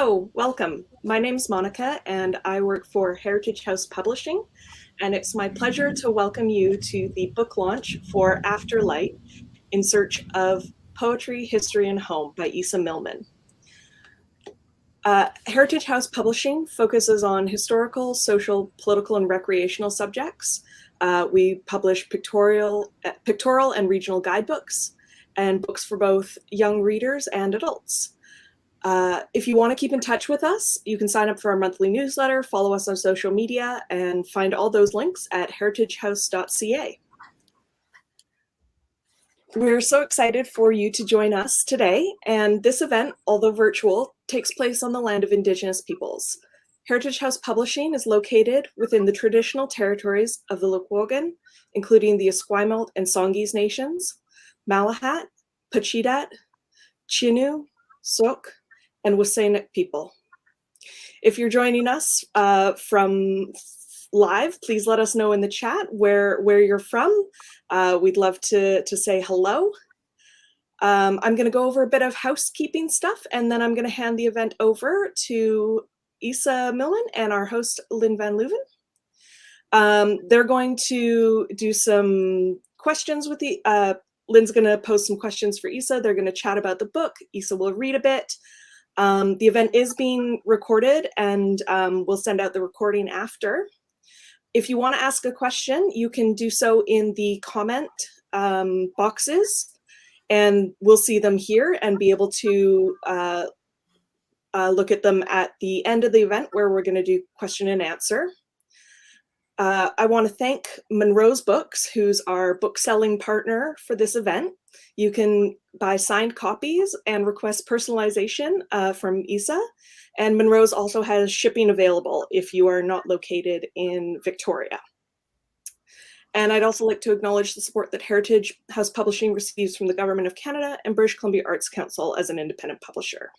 So, welcome. My name's Monica, and I work for Heritage House Publishing, and it's my pleasure to welcome you to the book launch for Afterlight, In Search of Poetry, History, and Home by Isa Milman. Heritage House Publishing focuses on historical, social, political, and recreational subjects. We publish pictorial and regional guidebooks, and books for both young readers and adults. If you want to keep in touch with us, you can sign up for our monthly newsletter, follow us on social media, and find all those links at heritagehouse.ca. We're so excited for you to join us today, and this event, although virtual, takes place on the land of Indigenous peoples. Heritage House Publishing is located within the traditional territories of the Lekwungen, including the Esquimalt and Songhees nations, Malahat, Pacheedaht, Chinooh, Syilx, and WSÁNEĆ people. If you're joining us from live, please let us know in the chat where you're from. We'd love to say hello. I'm going to go over a bit of housekeeping stuff, and then I'm going to hand the event over to Isa Milman and our host, Lynn Van Leuven. They're going to do some questions with the, Lynn's going to pose some questions for Isa. They're going to chat about the book. Isa will read a bit. The event is being recorded, and we'll send out the recording after. If you want to ask a question, you can do so in the comment boxes, and we'll see them here and be able to look at them at the end of the event, where we're going to do question and answer. I want to thank Munro's Books, who's our book selling partner for this event. You can buy signed copies and request personalization from Isa. And Munro's also has shipping available if you are not located in Victoria. And I'd also like to acknowledge the support that Heritage House Publishing receives from the Government of Canada and British Columbia Arts Council as an independent publisher.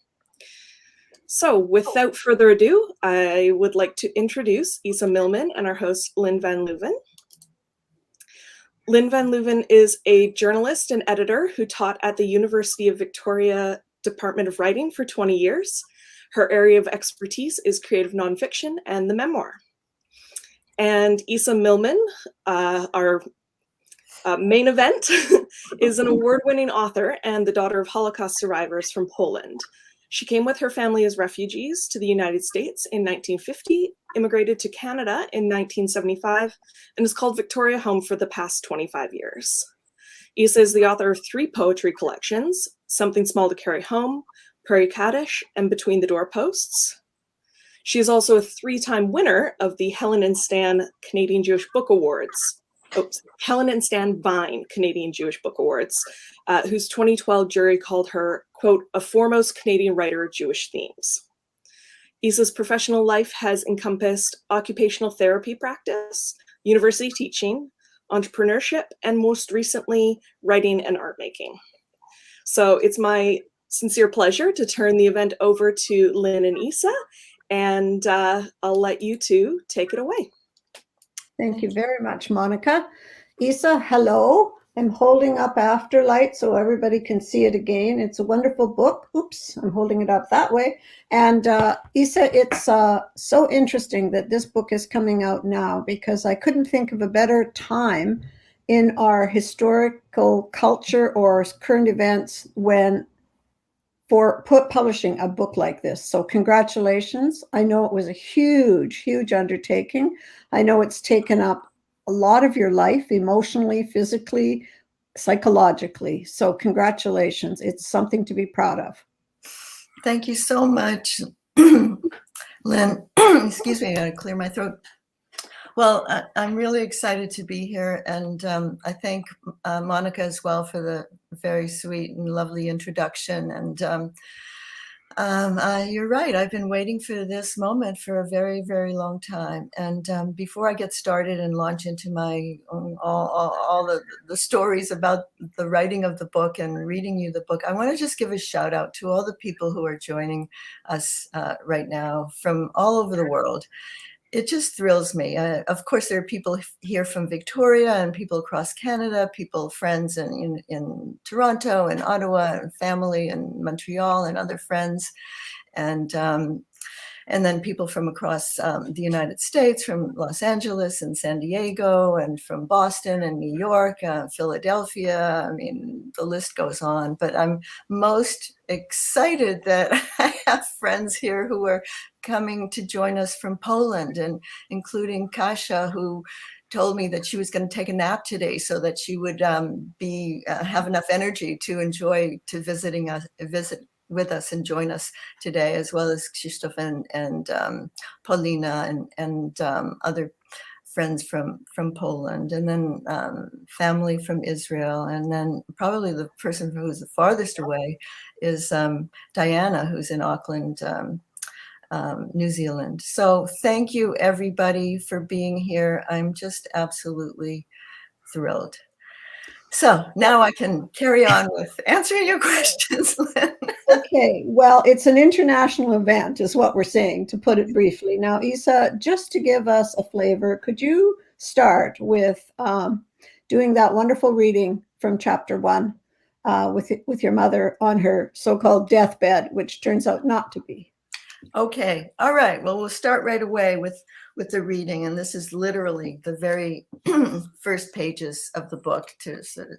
So without further ado, I would like to introduce Isa Milman and our host, Lynn Van Leuven. Lynn Van Leuven is a journalist and editor who taught at the University of Victoria Department of Writing for 20 years. Her area of expertise is creative nonfiction and the memoir. And Isa Milman, our main event, is an award-winning author and the daughter of Holocaust survivors from Poland. She came with her family as refugees to the United States in 1950, immigrated to Canada in 1975, and has called Victoria home for the past 25 years. Isa is the author of 3 poetry collections, Something Small to Carry Home, Prairie Kaddish, and Between the Doorposts. She is also a 3-time winner of the Helen and Stan Canadian Jewish Book Awards. Helen and Stan Vine Canadian Jewish Book Awards, whose 2012 jury called her, quote, a foremost Canadian writer of Jewish themes. Isa's professional life has encompassed occupational therapy practice, university teaching, entrepreneurship, and most recently, writing and art making. So it's my sincere pleasure to turn the event over to Lynn and Isa, and I'll let you two take it away. Thank you very much, Monica. Isa, hello. I'm holding up Afterlight so everybody can see it again. It's a wonderful book. Oops, I'm holding it up that way. And Isa, it's so interesting that this book is coming out now, because I couldn't think of a better time in our historical culture or current events for publishing a book like this. So congratulations. I know it was a huge, huge undertaking. I know it's taken up a lot of your life, emotionally, physically, psychologically. So congratulations. It's something to be proud of. Thank you so much, Lynn. Excuse me, I gotta clear my throat. Well, I'm really excited to be here, and I thank Monica as well for the very sweet and lovely introduction. And you're right, I've been waiting for this moment for a very, very long time. And before I get started and launch into my all the stories about the writing of the book and reading you the book, I want to just give a shout out to all the people who are joining us right now from all over the world. It just thrills me. Of course, there are people here from Victoria and people across Canada, friends in Toronto and Ottawa, and family in Montreal and other friends. And then people from across the United States, from Los Angeles and San Diego, and from Boston and New York, Philadelphia. I mean, the list goes on. But I'm most excited that I have friends here who are coming to join us from Poland, and including Kasia, who told me that she was going to take a nap today so that she would have enough energy to visit with us and join us today, as well as Krzysztof and Paulina and other friends from Poland, and then family from Israel, and then probably the person who's the farthest away is Diana, who's in Auckland, New Zealand. So thank you, everybody, for being here. I'm just absolutely thrilled. So now I can carry on with answering your questions, Lynn. Okay, well, it's an international event, is what we're saying, to put it briefly. Now, Isa, just to give us a flavor, could you start with doing that wonderful reading from chapter 1 with your mother on her so-called deathbed, which turns out not to be? Okay, all right. Well, we'll start right away with the reading, and this is literally the very first pages of the book to sort of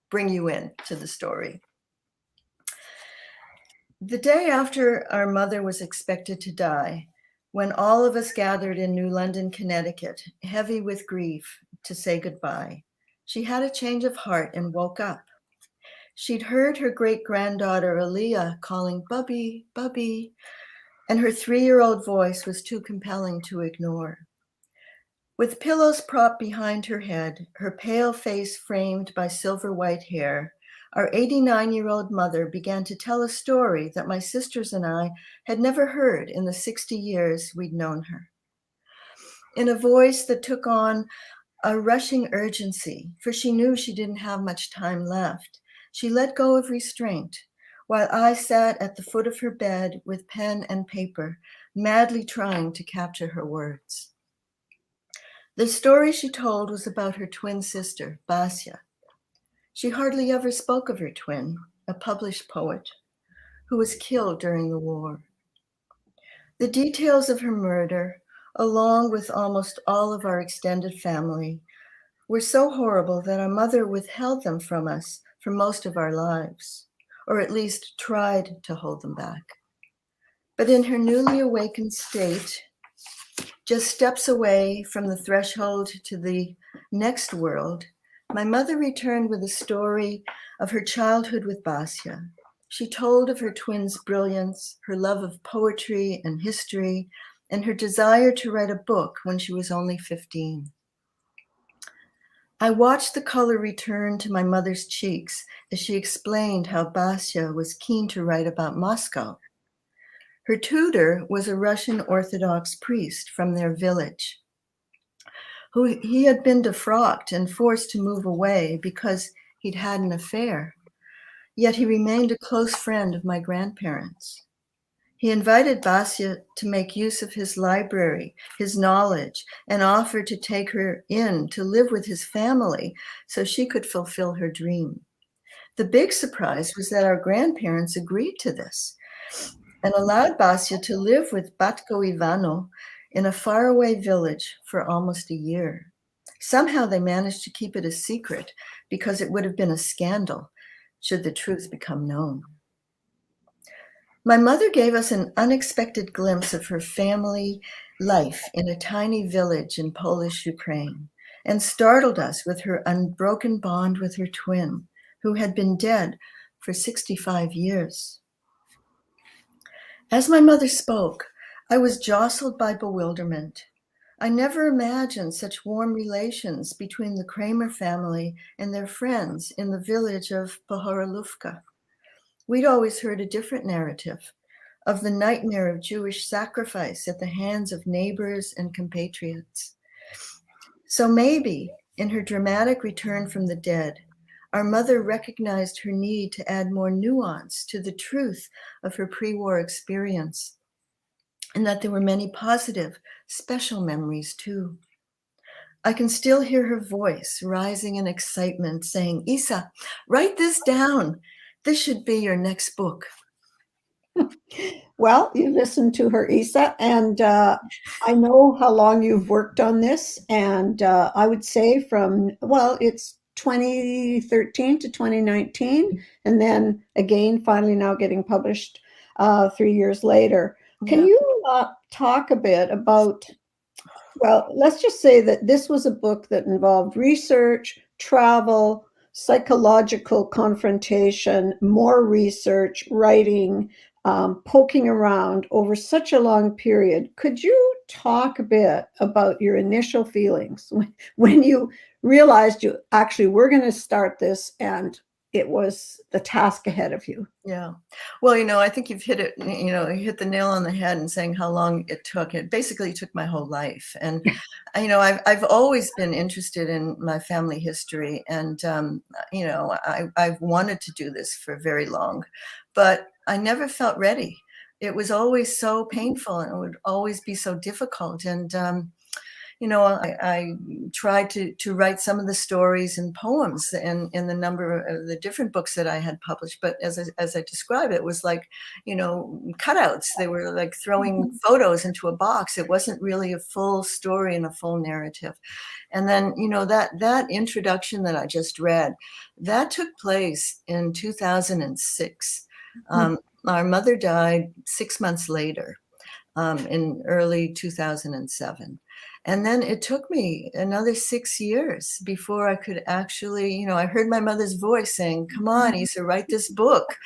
bring you in to the story. The day after our mother was expected to die, when all of us gathered in New London, Connecticut, heavy with grief, to say goodbye, she had a change of heart and woke up. She'd heard her great-granddaughter Aaliyah calling, "Bubby, Bubby," and her 3-year-old voice was too compelling to ignore. With pillows propped behind her head, her pale face framed by silver white hair, our 89-year-old mother began to tell a story that my sisters and I had never heard in the 60 years we'd known her. In a voice that took on a rushing urgency, for she knew she didn't have much time left, she let go of restraint, while I sat at the foot of her bed with pen and paper, madly trying to capture her words. The story she told was about her twin sister, Basia. She hardly ever spoke of her twin, a published poet, who was killed during the war. The details of her murder, along with almost all of our extended family, were so horrible that our mother withheld them from us for most of our lives, or at least tried to hold them back. But in her newly awakened state, just steps away from the threshold to the next world, my mother returned with a story of her childhood with Basia. She told of her twin's brilliance, her love of poetry and history, and her desire to write a book when she was only 15. I watched the color return to my mother's cheeks as she explained how Basia was keen to write about Moscow. Her tutor was a Russian Orthodox priest from their village, who he had been defrocked and forced to move away because he'd had an affair. Yet he remained a close friend of my grandparents. He invited Basia to make use of his library, his knowledge, and offered to take her in to live with his family so she could fulfill her dream. The big surprise was that our grandparents agreed to this and allowed Basia to live with Batko Ivano in a faraway village for almost a year. Somehow they managed to keep it a secret because it would have been a scandal should the truth become known. My mother gave us an unexpected glimpse of her family life in a tiny village in Polish Ukraine and startled us with her unbroken bond with her twin, who had been dead for 65 years. As my mother spoke, I was jostled by bewilderment. I never imagined such warm relations between the Kramer family and their friends in the village of Pohoraluvka. We'd always heard a different narrative of the nightmare of Jewish sacrifice at the hands of neighbors and compatriots. So maybe, in her dramatic return from the dead, our mother recognized her need to add more nuance to the truth of her pre-war experience, and that there were many positive, special memories too. I can still hear her voice rising in excitement, saying, "Isa, write this down. This should be your next book." Well, you listened to her, Isa, and I know how long you've worked on this, and I would say it's 2013 to 2019, and then again, finally now getting published 3 years later. Can Yeah. you talk a bit about, well, let's just say that this was a book that involved research, travel, psychological confrontation, more research, writing, poking around over such a long period. Could you talk a bit about your initial feelings when you realized you actually were going to start this and it was the task ahead of you? Yeah. Well, I think you've hit it, you hit the nail on the head in saying how long it took. It basically took my whole life. And, I've always been interested in my family history. And, I've wanted to do this for very long, but I never felt ready. It was always so painful and it would always be so difficult. And, I tried to write some of the stories and poems in the number of the different books that I had published. But as I describe it, was like, cutouts. They were like throwing photos into a box. It wasn't really a full story and a full narrative. And then, that introduction that I just read, that took place in 2006. Our mother died 6 months later, in early 2007. And then it took me another 6 years before I could actually, I heard my mother's voice saying, "Come on, Isa, write this book."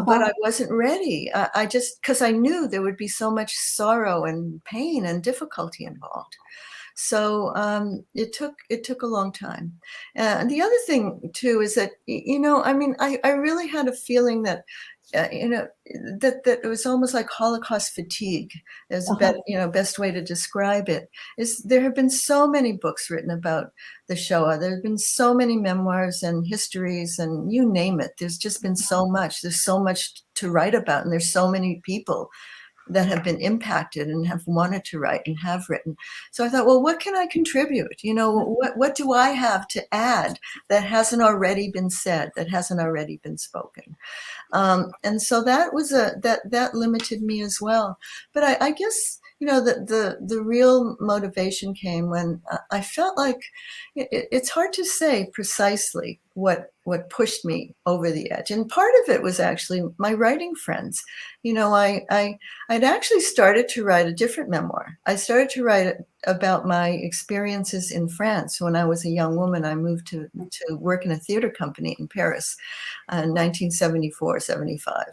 But I wasn't ready. I just, because I knew there would be so much sorrow and pain and difficulty involved. So it took a long time. And the other thing too is that, I really had a feeling that, that it was almost like Holocaust fatigue is best way to describe it. Is there have been so many books written about the Shoah. There have been so many memoirs and histories and you name it. There's just been so much. There's so much to write about, and there's so many people that have been impacted and have wanted to write and have written. So I thought, well, what can I contribute? What do I have to add that hasn't already been said, that hasn't already been spoken? And so that was that limited me as well. But I guess, the real motivation came when I felt like it's hard to say precisely what pushed me over the edge. And part of it was actually my writing friends. I'd actually started to write a different memoir. I started to write about my experiences in France. When I was a young woman, I moved to work in a theater company in Paris in 1974, 75.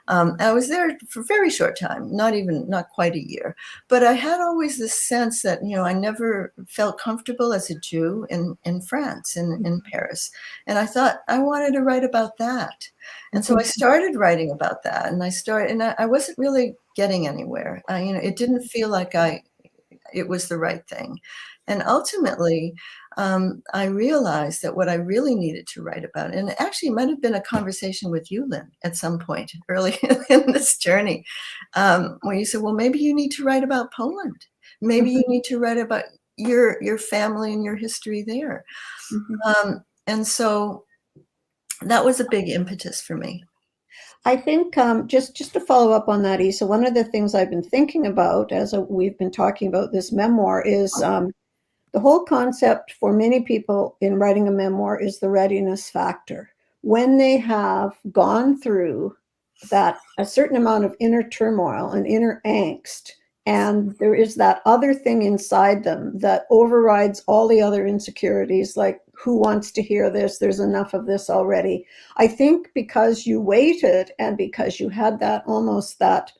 I was there for a very short time, not quite a year. But I had always this sense that, I never felt comfortable as a Jew in France, in Paris. And I thought I wanted to write about that. And so I started writing about that, and I wasn't really getting anywhere. It didn't feel like it was the right thing. And ultimately, I realized that what I really needed to write about, and it actually might have been a conversation with you, Lynn, at some point early in this journey, where you said, well, maybe you need to write about Poland. Maybe you need to write about your family and your history there. And so that was a big impetus for me. I think just to follow up on that, Isa, one of the things I've been thinking about as we've been talking about this memoir is the whole concept for many people in writing a memoir is the readiness factor. When they have gone through that a certain amount of inner turmoil and inner angst, and there is that other thing inside them that overrides all the other insecurities, like who wants to hear this? There's enough of this already. I think because you waited and because you had that almost that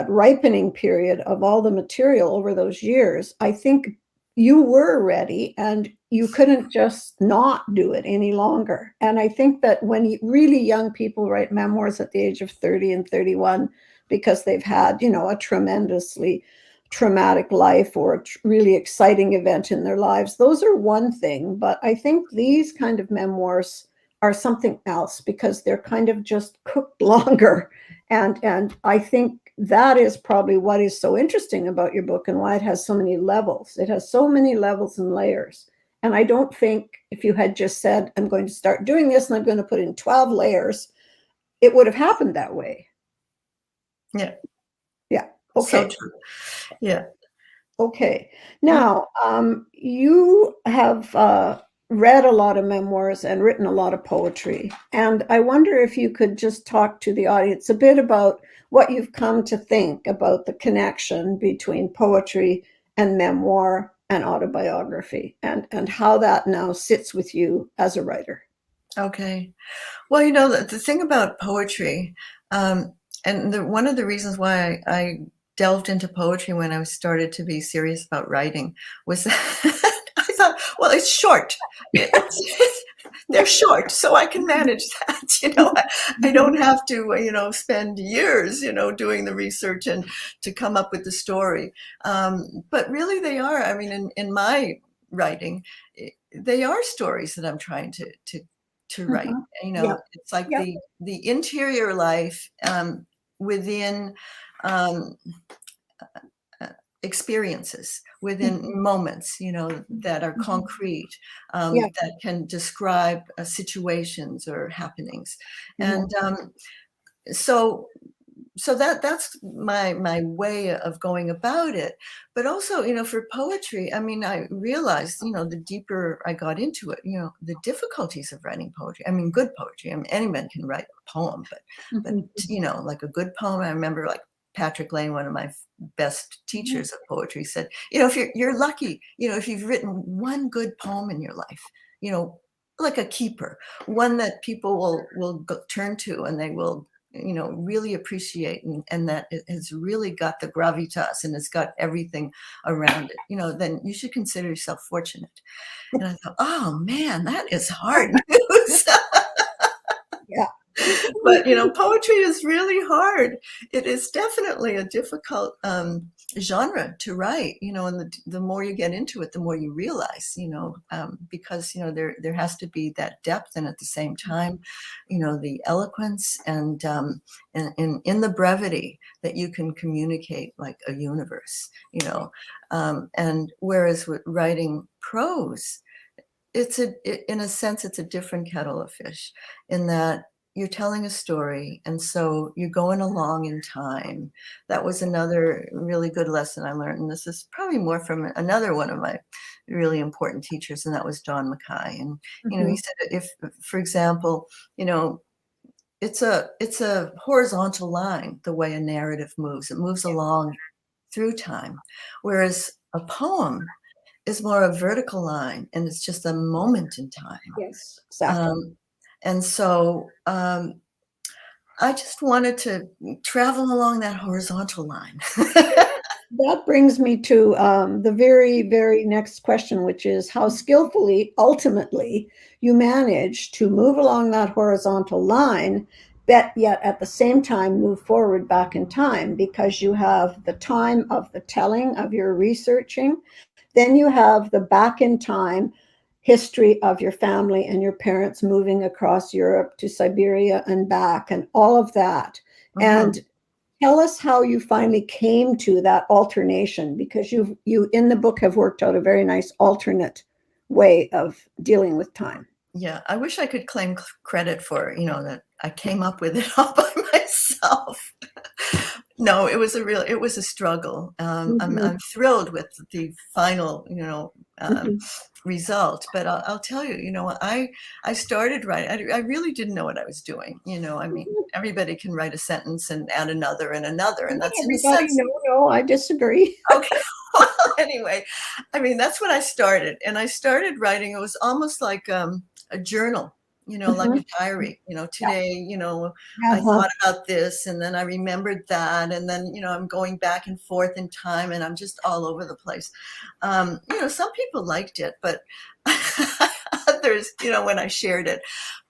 ripening period of all the material over those years, I think you were ready and you couldn't just not do it any longer. And I think that when really young people write memoirs at the age of 30 and 31, because they've had, a tremendously traumatic life or a really exciting event in their lives, those are one thing. But I think these kind of memoirs are something else because they're kind of just cooked longer. And I think that is probably what is so interesting about your book and why it has so many levels. It has so many levels and layers. And I don't think if you had just said, I'm going to start doing this and I'm going to put in 12 layers, it would have happened that way. Yeah. Yeah. So Okay. true. Yeah. Okay. Now, you have read a lot of memoirs and written a lot of poetry. And I wonder if you could just talk to the audience a bit about what you've come to think about the connection between poetry and memoir and autobiography, and how that now sits with you as a writer. Okay. Well, you know, the thing about poetry, and one of the reasons why I delved into poetry when I started to be serious about writing was that I thought, well, it's short. They're short, so I can manage that. I don't have to, spend years, doing the research and to come up with the story. But really, they are. I mean, in my writing, they are stories that I'm trying to write. Mhm. Yeah. It's like Yeah. the interior life within um, uh, experiences, within moments, that are concrete, Yeah. that can describe situations or happenings. Mhm. And so that's my way of going about it. But also, for poetry, I mean, I realized, the deeper I got into it, the difficulties of writing poetry. I mean, good poetry. I mean, anyone can write a poem, but Mhm. like a good poem. I remember, like, Patrick Lane, one of my best teachers of poetry, said, if you're lucky, if you've written one good poem in your life, like a keeper, one that people will turn to, and they will really appreciate, and that it has really got the gravitas and it's got everything around it, then you should consider yourself fortunate. And I thought, oh man, that is hard news. Yeah. But poetry is really hard. It is definitely a difficult genre to write, and the more you get into it, the more you realize, because there has to be that depth, and at the same time, the eloquence, and in the brevity that you can communicate like a universe, and whereas with writing prose, in a sense, it's a different kettle of fish, in that you're telling a story, and so you're going along in time. That was another really good lesson I learned, and this is probably more from another one of my really important teachers, and that was Don Mackay. And he Mhm. said, if, for example, it's a horizontal line, the way a narrative moves. It moves along through time, whereas a poem is more a vertical line, and it's just a moment in time. Yes. Exactly. And so I just wanted to travel along that horizontal line. That brings me to the very, very next question, which is how skillfully, ultimately, you manage to move along that horizontal line, but yet at the same time move forward back in time, because you have the time of the telling of your researching, then you have the back in time history of your family and your parents moving across Europe to Siberia and back, and all of that. Mhm. And tell us how you finally came to that alternation, because you in the book have worked out a very nice alternate way of dealing with time. Yeah, I wish I could claim credit for, that I came up with it all by myself. No, it was a struggle. Mhm, I'm thrilled with the final, mhm. result. But I'll tell you, I started writing. I really didn't know what I was doing. I mean, everybody can write a sentence and add another and another, and Not that's in a everybody, sense. no, no, I disagree. Okay. Well, anyway, I mean, that's when I started. And I started writing. It was almost like a journal, like Mhm. a diary. Yeah. Today, I Uh-huh. thought about this, and then I remembered that. And then, I'm going back and forth in time, and I'm just all over the place. Some people liked it, but others, when I shared it.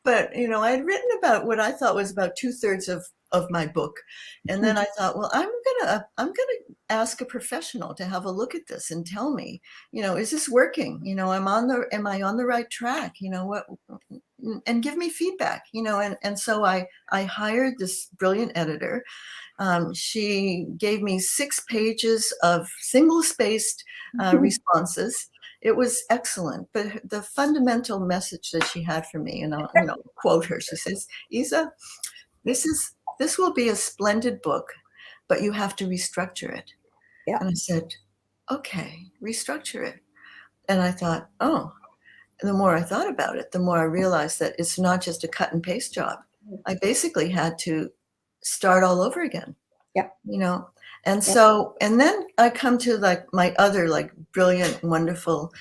But, I had written about what I thought was about 2/3 of my book. And then I thought, well, I'm gonna ask a professional to have a look at this and tell me, is this working? Am I on the right track? What, and give me feedback, and so I hired this brilliant editor. She gave me 6 pages of single spaced responses. It was excellent, but the fundamental message that she had for me, and I'll, quote her. She says, "Isa, this will be a splendid book, but you have to restructure it. Yeah. And I said, okay, restructure it. And I thought, oh, and the more I thought about it, the more I realized that it's not just a cut and paste job. I basically had to start all over again. Yeah. You know, and Yeah. so, and then I come to like my other like brilliant, wonderful,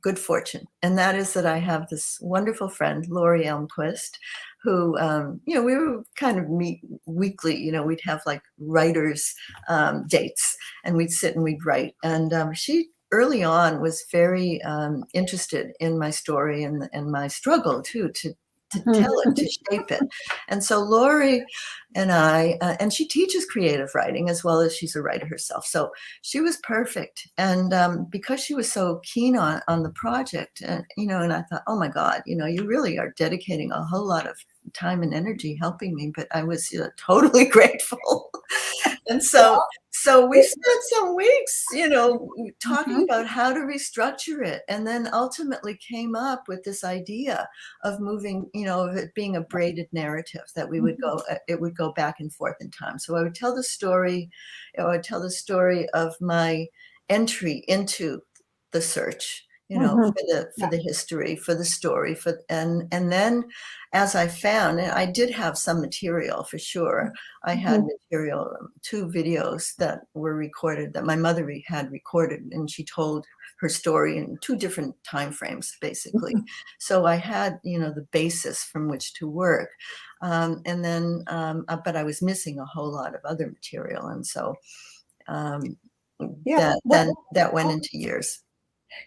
good fortune. And that is that I have this wonderful friend, Lori Elmquist, who, you know, we would kind of meet weekly, you know, we'd have like writers dates and we'd sit and we'd write. And she early on was very interested in my story and my struggle too, to tell it, to shape it. And so Lori and I, and she teaches creative writing as well as she's a writer herself. So she was perfect. And because she was so keen on the project, and, you know, and I thought, oh my God, you know, you really are dedicating a whole lot of time and energy helping me, but I was totally grateful. And so we spent some weeks, you know, talking about how to restructure it, and then ultimately came up with this idea of moving, you know, of it being a braided narrative that we would go, it would go back and forth in time. So I would tell the story, I would tell the story of my entry into the search, you know, for the history, for the story, and then as I found, and I did have some material for sure. I had material, 2 videos that were recorded that my mother had recorded, and she told her story in 2 different time frames, basically. So I had, you know, the basis from which to work. And then, but I was missing a whole lot of other material. And so that went into years.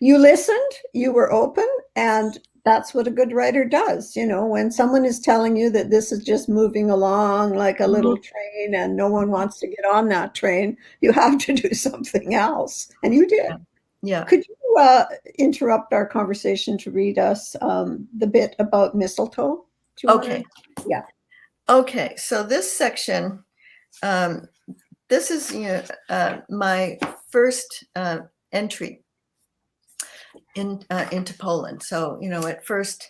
You listened, you were open, and that's what a good writer does. You know, when someone is telling you that this is just moving along like a little train and no one wants to get on that train, you have to do something else. And you did. Yeah. Could you interrupt our conversation to read us the bit about mistletoe? Okay. Yeah. Okay. So this section, this is, you know, my first entry into Poland. So, you know, at first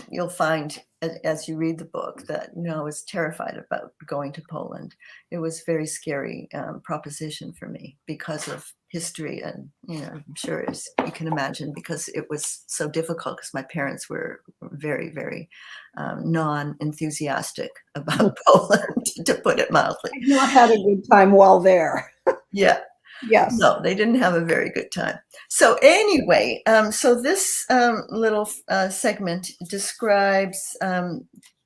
you'll find as you read the book that, you know, I was terrified about going to Poland. It was a very scary proposition for me because of history. And, you know, I'm sure as you can imagine, because it was so difficult because my parents were very, very non-enthusiastic about Poland, to put it mildly. I've not had a good time while there. Yeah. Yes. No, they didn't have a very good time. So anyway, so this little segment describes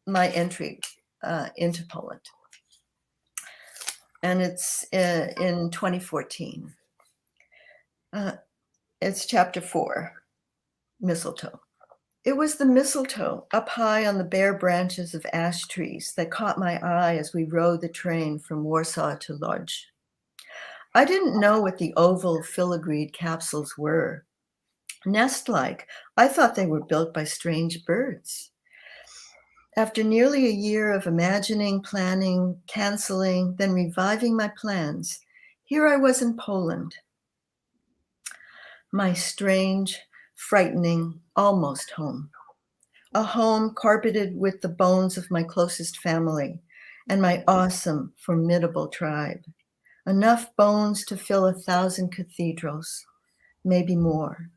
my entry into Poland. And it's in 2014. It's chapter 4, Mistletoe. It was the mistletoe up high on the bare branches of ash trees that caught my eye as we rode the train from Warsaw to Lodz. I didn't know what the oval filigreed capsules were. Nest-like, I thought they were built by strange birds. After nearly a year of imagining, planning, canceling, then reviving my plans, here I was in Poland. My strange, frightening, almost home. A home carpeted with the bones of my closest family and my awesome, formidable tribe. Enough bones to fill 1,000 cathedrals, maybe more.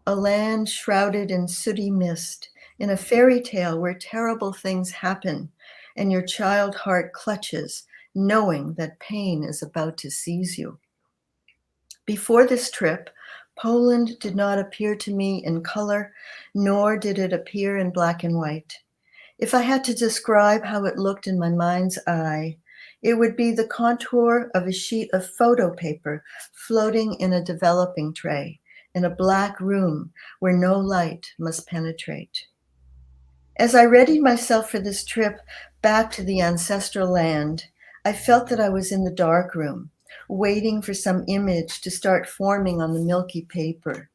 A land shrouded in sooty mist, in a fairy tale where terrible things happen and your child heart clutches, knowing that pain is about to seize you. Before this trip, Poland did not appear to me in color, nor did it appear in black and white. If I had to describe how it looked in my mind's eye, it would be the contour of a sheet of photo paper floating in a developing tray in a black room where no light must penetrate. As I readied myself for this trip back to the ancestral land, I felt that I was in the dark room, waiting for some image to start forming on the milky paper.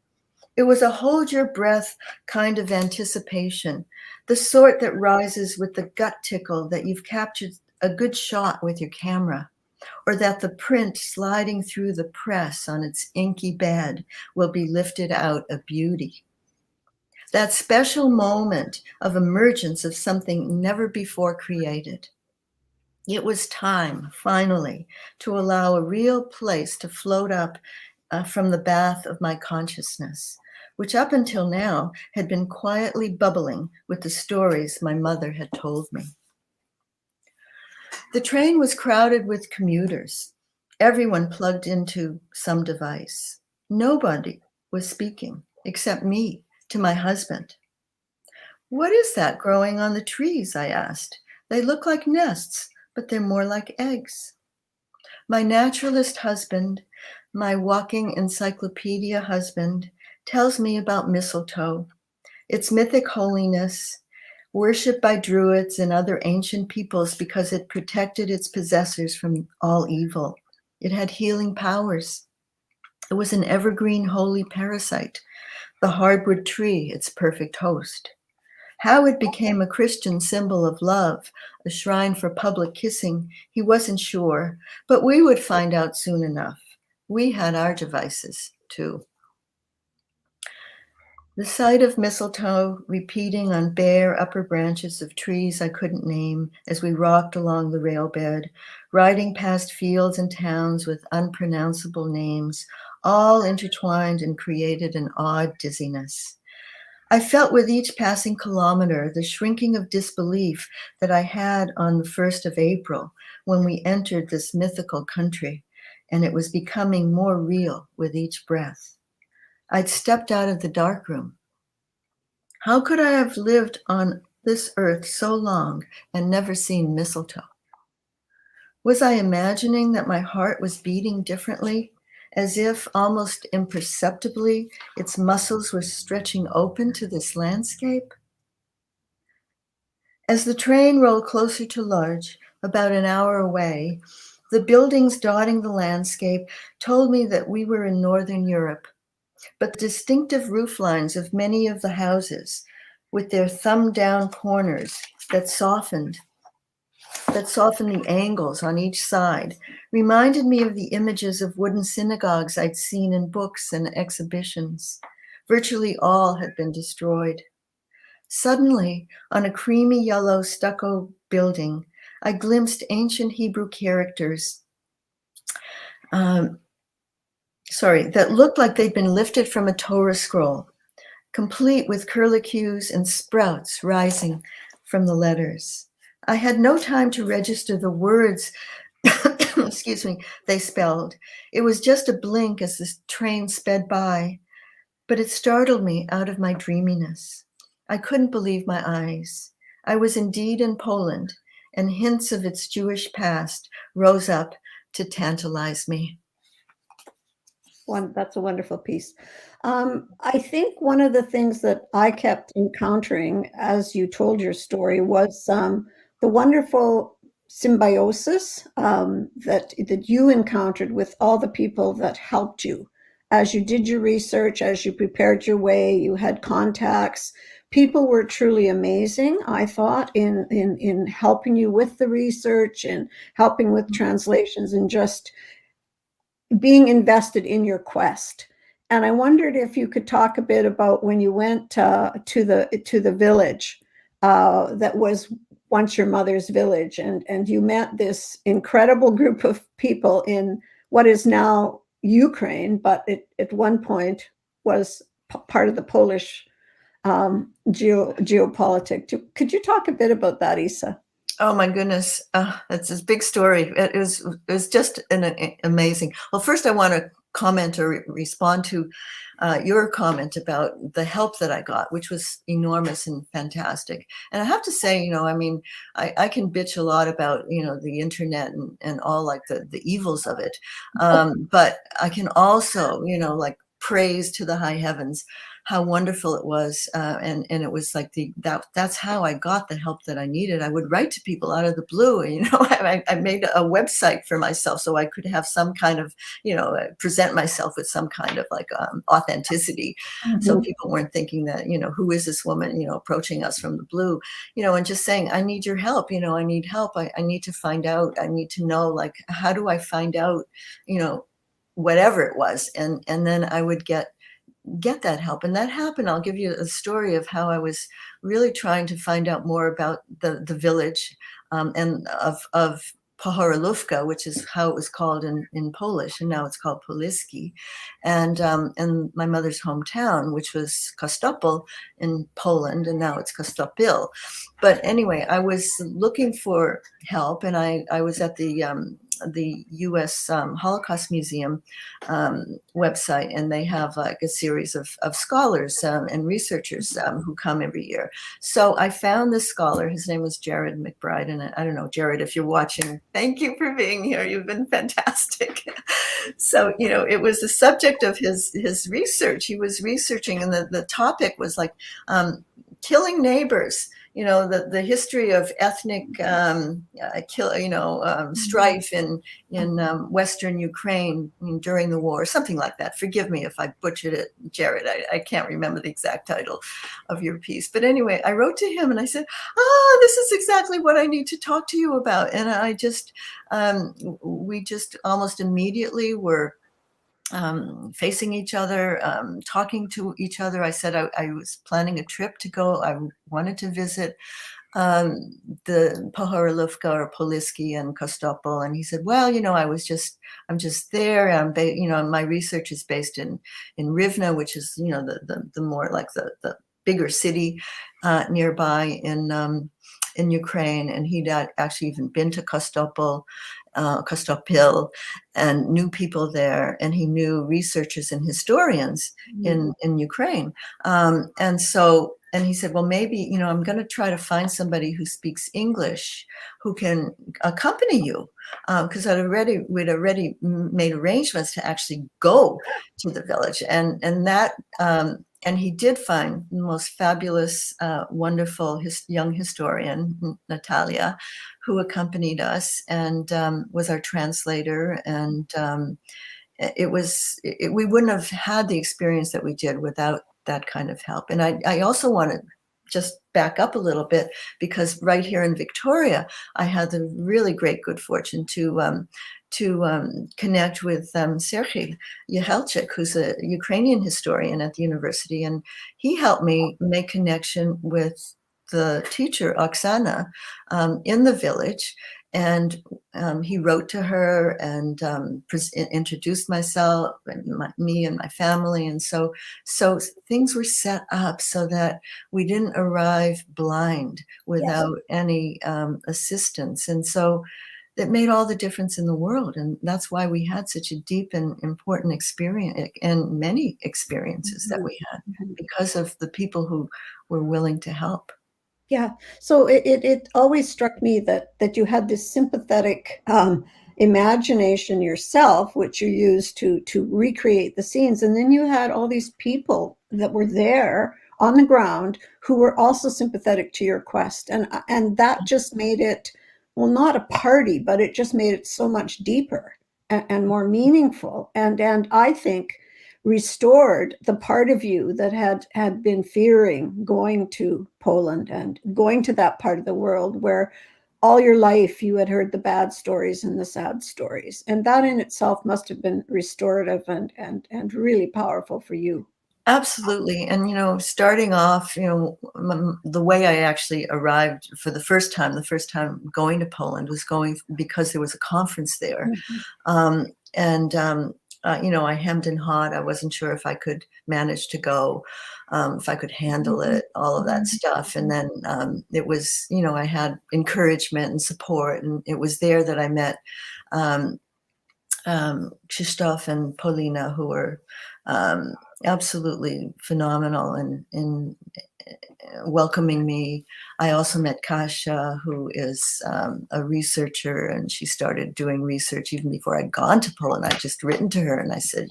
It was a hold your breath kind of anticipation, the sort that rises with the gut tickle that you've captured a good shot with your camera, or that the print sliding through the press on its inky bed will be lifted out a beauty. That special moment of emergence of something never before created. It was time, finally, to allow a real place to float up from the bath of my consciousness, which up until now had been quietly bubbling with the stories my mother had told me. The train was crowded with commuters, everyone plugged into some device. Nobody was speaking except me to my husband. "What is that growing on the trees?" I asked. "They look like nests, but they're more like eggs." My naturalist husband, my walking encyclopedia husband, tells me about mistletoe, its mythic holiness, worshipped by druids and other ancient peoples because it protected its possessors from all evil. It had healing powers. It was an evergreen holy parasite, the hardwood tree, its perfect host. How it became a Christian symbol of love, a shrine for public kissing, he wasn't sure, but we would find out soon enough. We had our devices, too. The sight of mistletoe repeating on bare upper branches of trees I couldn't name as we rocked along the railbed, riding past fields and towns with unpronounceable names, all intertwined and created an odd dizziness. I felt with each passing kilometer the shrinking of disbelief that I had on the 1st of April when we entered this mythical country, and it was becoming more real with each breath. I'd stepped out of the darkroom. How could I have lived on this earth so long and never seen mistletoe? Was I imagining that my heart was beating differently, as if almost imperceptibly its muscles were stretching open to this landscape? As the train rolled closer to Lodz, about an hour away, the buildings dotting the landscape told me that we were in Northern Europe. But the distinctive roof lines of many of the houses, with their thumb-down corners that softened the angles on each side, reminded me of the images of wooden synagogues I'd seen in books and exhibitions. Virtually all had been destroyed. Suddenly, on a creamy yellow stucco building, I glimpsed ancient Hebrew characters that looked like they'd been lifted from a Torah scroll, complete with curlicues and sprouts rising from the letters. I had no time to register the words, excuse me, they spelled. It was just a blink as the train sped by, but it startled me out of my dreaminess. I couldn't believe my eyes. I was indeed in Poland, and hints of its Jewish past rose up to tantalize me. That's a wonderful piece. I think one of the things that I kept encountering as you told your story was the wonderful symbiosis that you encountered with all the people that helped you. As you did your research, as you prepared your way, you had contacts. People were truly amazing, I thought, in helping you with the research and helping with translations and just being invested in your quest. And I wondered if you could talk a bit about when you went to the village that was once your mother's village, and you met this incredible group of people in what is now Ukraine, but it at one point was part of the Polish geopolitic. Could you talk a bit about that, Isa? Oh my goodness, it's this big story. It was just amazing. Well, first I want to comment or respond to your comment about the help that I got, which was enormous and fantastic. And I have to say, I mean, I can bitch a lot about, the internet and all like the evils of it. But I can also, like praise to the high heavens how wonderful it was, and it was like that's how I got the help that I needed. I would write to people out of the blue, and I made a website for myself so I could have some kind of present myself with some kind of like authenticity, so people weren't thinking that who is this woman approaching us from the blue, and just saying I need your help, I need help, I need to find out, I need to know, like, how do I find out whatever it was, and then I would get get that help. And that happened. I'll give you a story of how I was really trying to find out more about the village and of Pohoralówka, which is how it was called in Polish, and now it's called Poliski, and my mother's hometown, which was Kostopol in Poland, and now it's Kostopil. But anyway, I was looking for help, and I was at the U.S. Holocaust Museum website, and they have like a series of scholars and researchers who come every year. So I found this scholar. His name was Jared McBride, and I don't know, Jared, if you're watching, thank you for being here. You've been fantastic. So, it was the subject of his research. He was researching, and the topic was like killing neighbors. The history of ethnic strife in Western Ukraine during the war, something like that. Forgive me if I butchered it, Jared. I can't remember the exact title of your piece. But anyway, I wrote to him and I said, this is exactly what I need to talk to you about. And we just almost immediately were facing each other, talking to each other. I said I was planning a trip to go. I wanted to visit the Pohoralówka or Poliski and Kostopol. And he said, well, I'm just there. My research is based in Rivne, which is, the more like the bigger city nearby in Ukraine. And he'd actually even been to Kostopil and knew people there, and he knew researchers and historians in Ukraine. And he said, well, maybe, I'm going to try to find somebody who speaks English who can accompany you. Because we'd already made arrangements to actually go to the village. And he did find the most fabulous, wonderful young historian, Natalia, who accompanied us and was our translator. And we wouldn't have had the experience that we did without that kind of help. And I also want to just back up a little bit, because right here in Victoria, I had the really great good fortune to connect with Serhiy Yehelchik, who's a Ukrainian historian at the university. And he helped me make connection with the teacher, Oksana, in the village. And he wrote to her and introduced myself and me and my family. And so things were set up so that we didn't arrive blind without any assistance. And so that made all the difference in the world. And that's why we had such a deep and important experience, and many experiences that we had, because of the people who were willing to help. Yeah. So it always struck me that you had this sympathetic imagination yourself, which you used to recreate the scenes. And then you had all these people that were there on the ground who were also sympathetic to your quest. And that just made it, well, not a party, but it just made it so much deeper and more meaningful. And I think restored the part of you that had been fearing going to Poland and going to that part of the world where all your life you had heard the bad stories and the sad stories. And that in itself must have been restorative and really powerful for you. Absolutely. And, starting off, the way I actually arrived for the first time going to Poland was going because there was a conference there. I hemmed and hawed. I wasn't sure if I could manage to go, if I could handle it, all of that stuff. And then it was, I had encouragement and support. And it was there that I met Krzysztof and Paulina, who were absolutely phenomenal in welcoming me. I also met Kasia, who is a researcher, and she started doing research even before I'd gone to Poland. I'd just written to her and I said,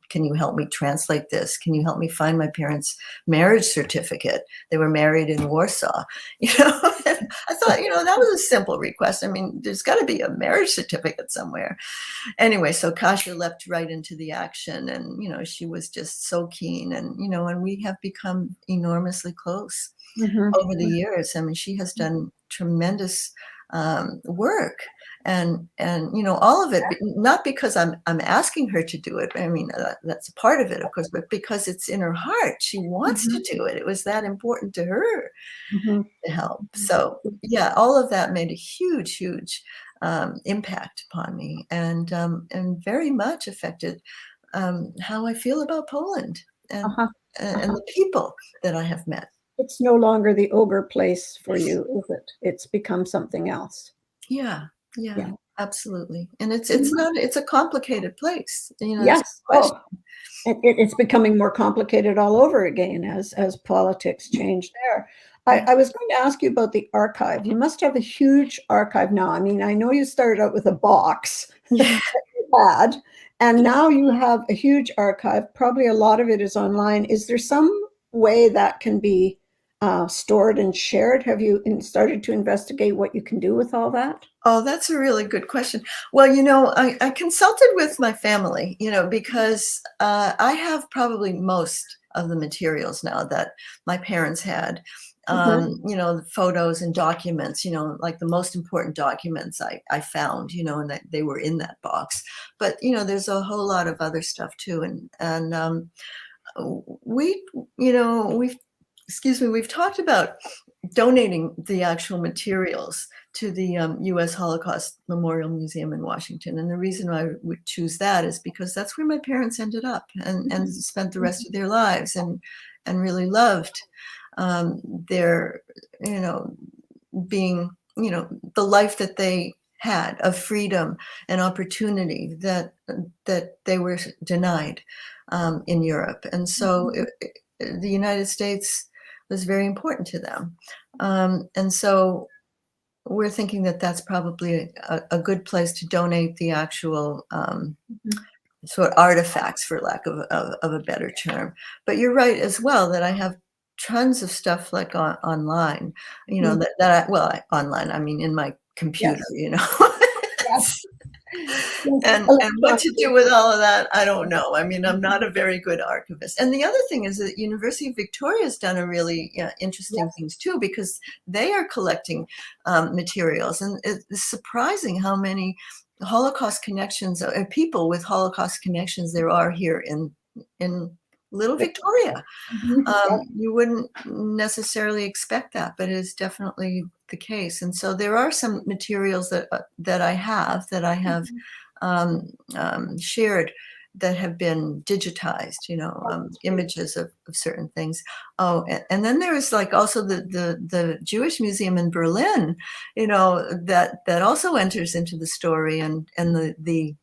can you help me translate this? Can you help me find my parents' marriage certificate? They were married in Warsaw. I thought, that was a simple request. I mean, there's got to be a marriage certificate somewhere. Anyway, so Kasia leapt right into the action, and, she was just so keen, and, and we have become enormously close over the years. I mean, she has done tremendous work. and all of it, not because I'm asking her to do it. I mean, that's a part of it, of course, but because it's in her heart. She wants to do it. It was that important to her to help. So yeah, all of that made a huge impact upon me, and very much affected how I feel about Poland and the people that I have met. It's no longer the ogre place for you, is it? It's become something else. Yeah, absolutely. And it's a complicated place. Yes. Oh, it's becoming more complicated all over again as politics change there. I was going to ask you about the archive. You must have a huge archive now. I mean, I know you started out with a box that you had, and now you have a huge archive. Probably a lot of it is online. Is there some way that can be stored and shared? Have you started to investigate what you can do with all that? Oh, that's a really good question. Well, I consulted with my family, because I have probably most of the materials now that my parents had. The photos and documents, like the most important documents I found, and that they were in that box. But, there's a whole lot of other stuff too. And we've talked about donating the actual materials to the U.S. Holocaust Memorial Museum in Washington. And the reason I would choose that is because that's where my parents ended up and spent the rest of their lives and really loved their, being, the life that they had of freedom and opportunity that they were denied in Europe. And so the United States was very important to them. And so we're thinking that that's probably a good place to donate the actual sort of artifacts, for lack of a better term. But you're right as well that I have tons of stuff like online, online, I mean, in my computer, Yes. And what to do with all of that, I don't know. I mean, I'm not a very good archivist. And the other thing is that University of Victoria has done a really interesting things too, because they are collecting materials. And it's surprising how many Holocaust connections, people with Holocaust connections there are here in Little Victoria. You wouldn't necessarily expect that, but it is definitely the case. And so there are some materials that I have shared that have been digitized, images of certain things. Oh, and then there is like also the Jewish Museum in Berlin, that also enters into the story, and the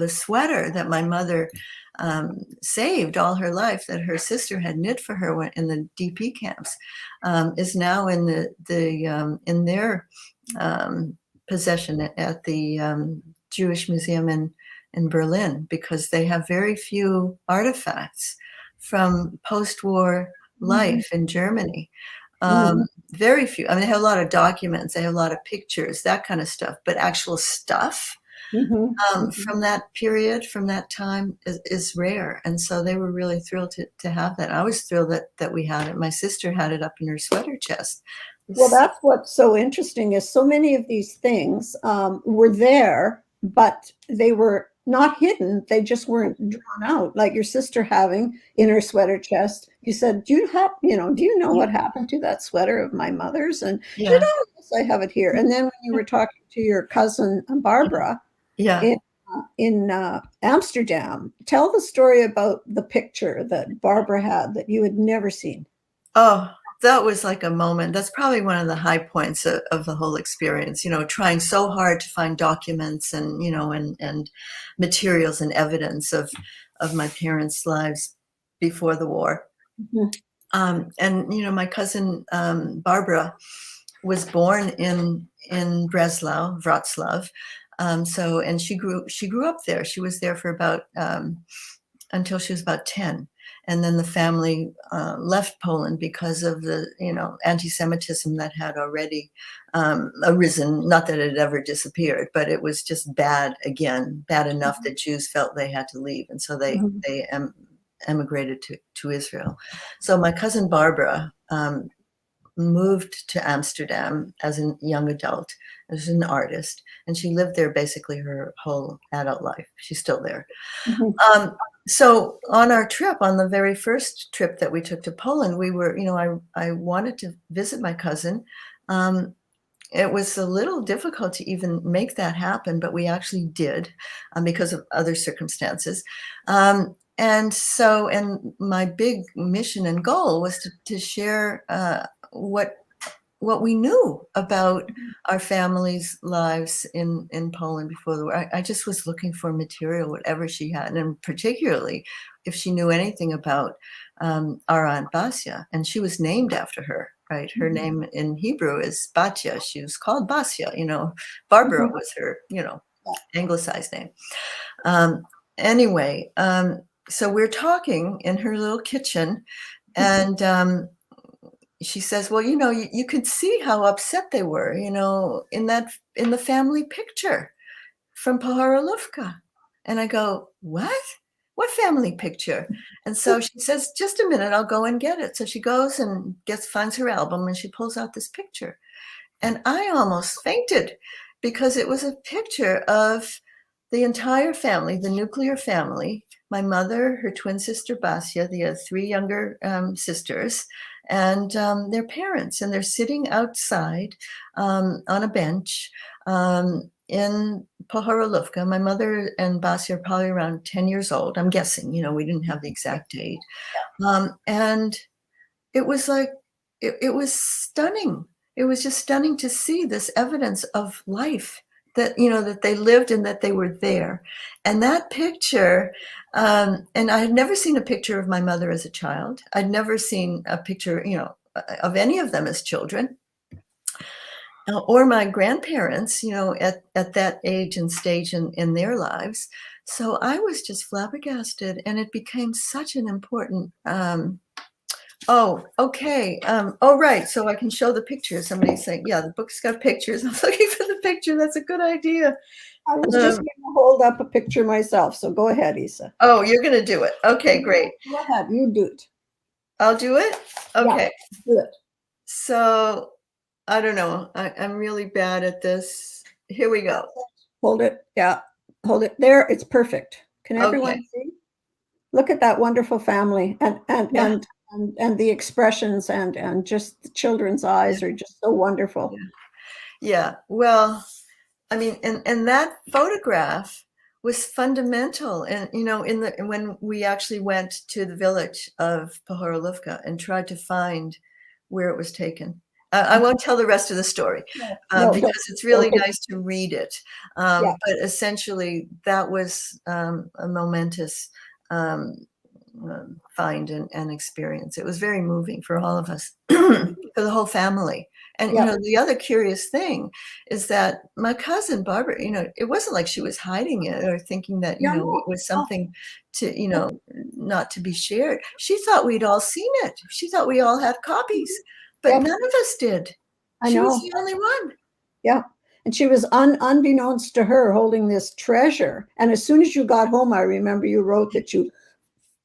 sweater that my mother saved all her life, that her sister had knit for her in the DP camps, is now in in their possession at the Jewish Museum in Berlin, because they have very few artifacts from post-war life in Germany. Very few. I mean, they have a lot of documents, they have a lot of pictures, that kind of stuff, but actual stuff from that period, from that time, is rare. And so they were really thrilled to have that. I was thrilled that we had it. My sister had it up in her sweater chest. Well, that's what's so interesting, is so many of these things were there, but they were not hidden. They just weren't drawn out, like your sister having in her sweater chest. You said, do you know what happened to that sweater of my mother's? And yes, I have it here. And then when you were talking to your cousin Barbara, in Amsterdam, tell the story about the picture that Barbara had that you had never seen. Oh, that was like a moment. That's probably one of the high points of the whole experience, trying so hard to find documents and, and materials and evidence of my parents' lives before the war. And, my cousin Barbara was born in Wrocław. And she grew up there. She was there for about until she was about 10. And then the family left Poland because of the, anti-Semitism that had already arisen. Not that it ever disappeared, but it was just bad enough that Jews felt they had to leave. And so they emigrated to Israel. So my cousin Barbara moved to Amsterdam as a young adult, as an artist, and she lived there basically her whole adult life. She's still there. Mhm. So on our trip, on the very first trip that we took to Poland, we were, I wanted to visit my cousin. It was a little difficult to even make that happen, but we actually did because of other circumstances. And my big mission and goal was to share what we knew about our family's lives in Poland before the war. I just was looking for material, whatever she had, and particularly if she knew anything about our Aunt Basia, and she was named after her. Right, her name in Hebrew is Batya. She was called Basia. Barbara was her, anglicized name. Anyway, so we're talking in her little kitchen, and she says, well, you could see how upset they were, in the family picture from Pohorilówka. And I go, what? What family picture? And so she says, just a minute, I'll go and get it. So she goes and finds her album, and she pulls out this picture. And I almost fainted because it was a picture of the entire family, the nuclear family, my mother, her twin sister Basia, the three younger sisters, and their parents. And they're sitting outside on a bench in Pohorilówka. My mother and Basia are probably around 10 years old, I'm guessing. We didn't have the exact date. And it was like, it was stunning. It was just stunning to see this evidence of life, that that they lived and that they were there. And that picture, and I had never seen a picture of my mother as a child. I'd never seen a picture of any of them as children, or my grandparents at that age and stage in their lives. So I was just flabbergasted, and it became such an important oh, okay. Oh, right. So I can show the picture. Somebody's saying, yeah, the book's got pictures. I'm looking for the picture. That's a good idea. I was just going to hold up a picture myself. So go ahead, Isa. Oh, you're going to do it. Okay, great. Go ahead. You do it. I'll do it. Okay. Yeah, do it. So I don't know. I'm really bad at this. Here we go. Hold it. Yeah. Hold it there. It's perfect. Can everyone see? Look at that wonderful family, and the expressions and just the children's eyes are just so wonderful. Yeah. Well, I mean, and that photograph was fundamental. And, when we actually went to the village of Pohorilówka and tried to find where it was taken. I won't tell the rest of the story because it's really nice to read it. But essentially, that was a momentous find and experience. It was very moving for all of us, for the whole family. And the other curious thing is that my cousin Barbara, it wasn't like she was hiding it or thinking that it was something to not to be shared. She thought we'd all seen it. She thought we all had copies, but none of us did. She was the only one. Yeah. And she was unbeknownst to her holding this treasure. And as soon as you got home, I remember you wrote that you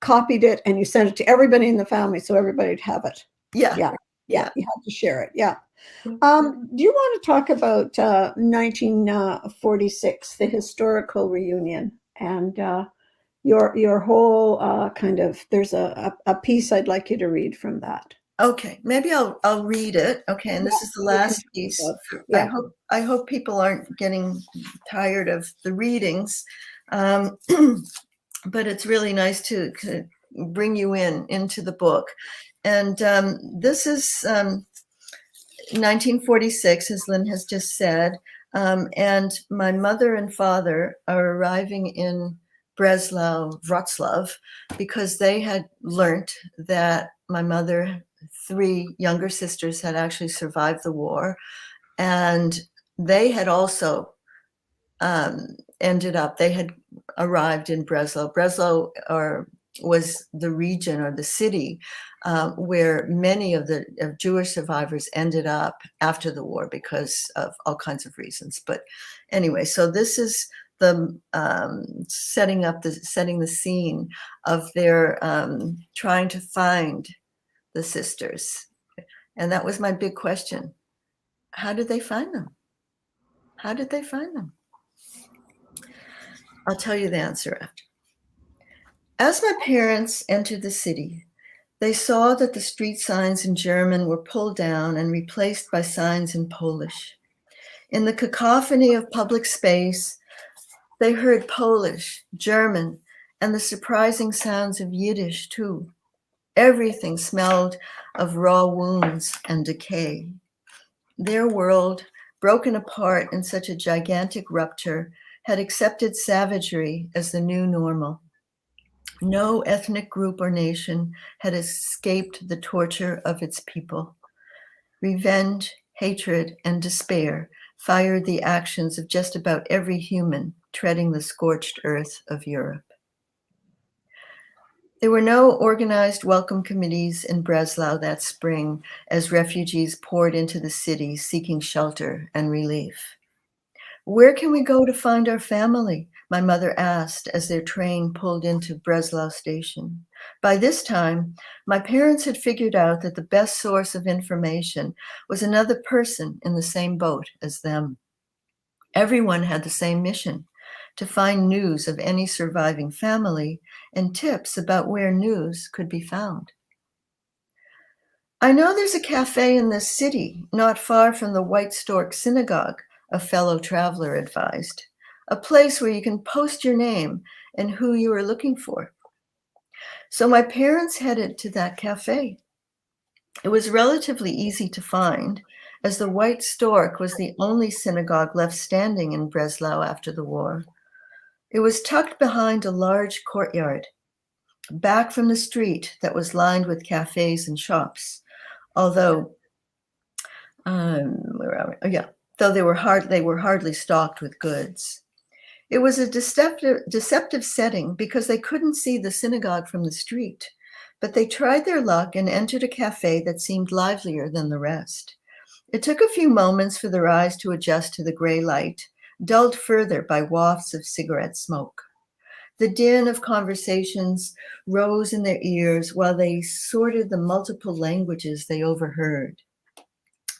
copied it and you sent it to everybody in the family so everybody'd have it. Yeah. You had to share it. Yeah. Do you want to talk about 1946, the historical reunion, and your whole kind of, there's a piece I'd like you to read from that. Okay, maybe I'll read it. Okay, and this is the last piece. I hope people aren't getting tired of the readings, but it's really nice to bring you into the book. And this is 1946, as Lynn has just said, and my mother and father are arriving in Breslau, Wrocław, because they had learnt that my mother, three younger sisters, had actually survived the war, and they had also they had arrived in Breslau. Breslau was the region or the city where many of the Jewish survivors ended up after the war because of all kinds of reasons. But anyway, so this is the setting the scene of their trying to find the sisters. And that was my big question. How did they find them? How did they find them? I'll tell you the answer after. As my parents entered the city, they saw that the street signs in German were pulled down and replaced by signs in Polish. In the cacophony of public space, they heard Polish, German, and the surprising sounds of Yiddish too. Everything smelled of raw wounds and decay. Their world, broken apart in such a gigantic rupture, had accepted savagery as the new normal. No ethnic group or nation had escaped the torture of its people. Revenge, hatred, and despair fired the actions of just about every human treading the scorched earth of Europe. There were no organized welcome committees in Breslau that spring as refugees poured into the city seeking shelter and relief. Where can we go to find our family? My mother asked as their train pulled into Breslau station. By this time, my parents had figured out that the best source of information was another person in the same boat as them. Everyone had the same mission: to find news of any surviving family and tips about where news could be found. I know there's a cafe in this city, not far from the White Stork Synagogue, a fellow traveler advised. A place where you can post your name and who you are looking for. So my parents headed to that cafe. It was relatively easy to find, as the White Stork was the only synagogue left standing in Breslau after the war. It was tucked behind a large courtyard, back from the street that was lined with cafes and shops. Although, they were hardly stocked with goods. It was a deceptive setting because they couldn't see the synagogue from the street, but they tried their luck and entered a cafe that seemed livelier than the rest. It took a few moments for their eyes to adjust to the gray light, dulled further by wafts of cigarette smoke. The din of conversations rose in their ears while they sorted the multiple languages they overheard.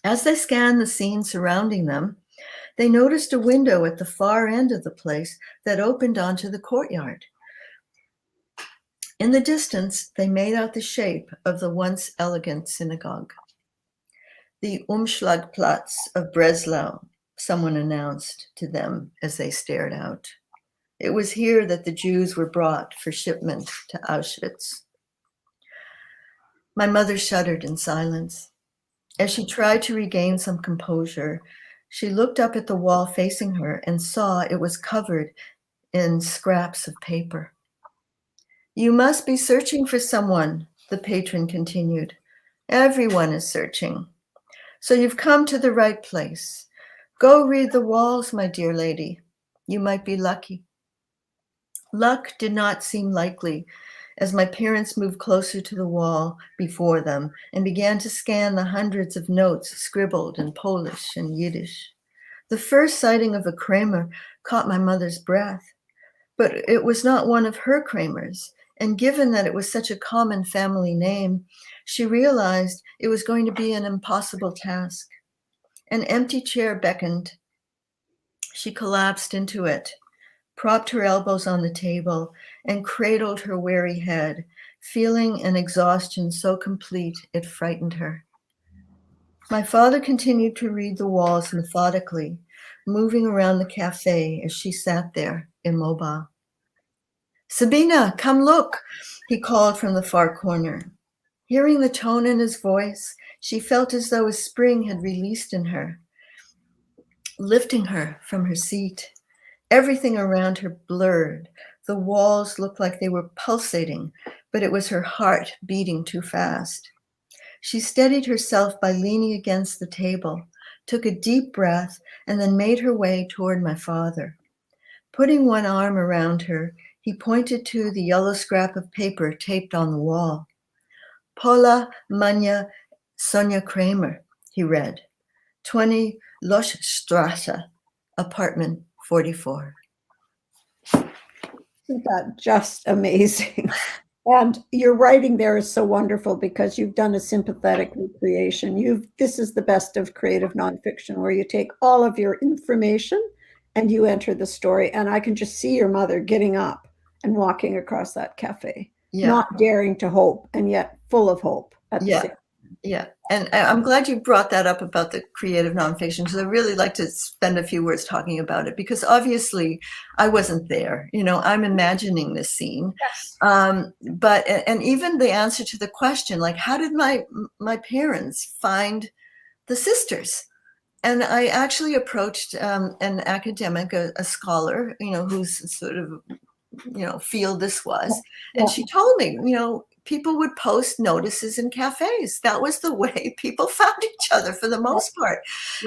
As they scanned the scene surrounding them, they noticed a window at the far end of the place that opened onto the courtyard. In the distance, they made out the shape of the once elegant synagogue. The Umschlagplatz of Breslau, someone announced to them as they stared out. It was here that the Jews were brought for shipment to Auschwitz. My mother shuddered in silence. As she tried to regain some composure, she looked up at the wall facing her and saw it was covered in scraps of paper. You must be searching for someone, the patron continued. Everyone is searching. So you've come to the right place. Go read the walls, my dear lady. You might be lucky. Luck did not seem likely as my parents moved closer to the wall before them and began to scan the hundreds of notes scribbled in Polish and Yiddish. The first sighting of a Kramer caught my mother's breath, but it was not one of her Kramers, and given that it was such a common family name, she realized it was going to be an impossible task. An empty chair beckoned. She collapsed into it, propped her elbows on the table, and cradled her weary head, feeling an exhaustion so complete it frightened her. My father continued to read the walls methodically, moving around the cafe as she sat there, immobile. Sabina, come look, he called from the far corner. Hearing the tone in his voice, she felt as though a spring had released in her, lifting her from her seat. Everything around her blurred. The walls looked like they were pulsating, but it was her heart beating too fast. She steadied herself by leaning against the table, took a deep breath, and then made her way toward my father. Putting one arm around her, he pointed to the yellow scrap of paper taped on the wall. Paula Manja Sonja Kramer, he read. 20 Loschstrasse, apartment 44. Isn't that just amazing? And your writing there is so wonderful because you've done a sympathetic recreation. This is the best of creative nonfiction, where you take all of your information and you enter the story. And I can just see your mother getting up and walking across that cafe, Yeah. not daring to hope, and yet full of hope at the Yeah. same time. Yeah. And I'm glad you brought that up about the creative nonfiction, because I really like to spend a few words talking about it, because obviously I wasn't there. I'm imagining this scene. Yes. And even the answer to the question, like, how did my parents find the sisters? And I actually approached an academic, a scholar, whose sort of, field this was. And she told me, people would post notices in cafes. That was the way people found each other for the most part.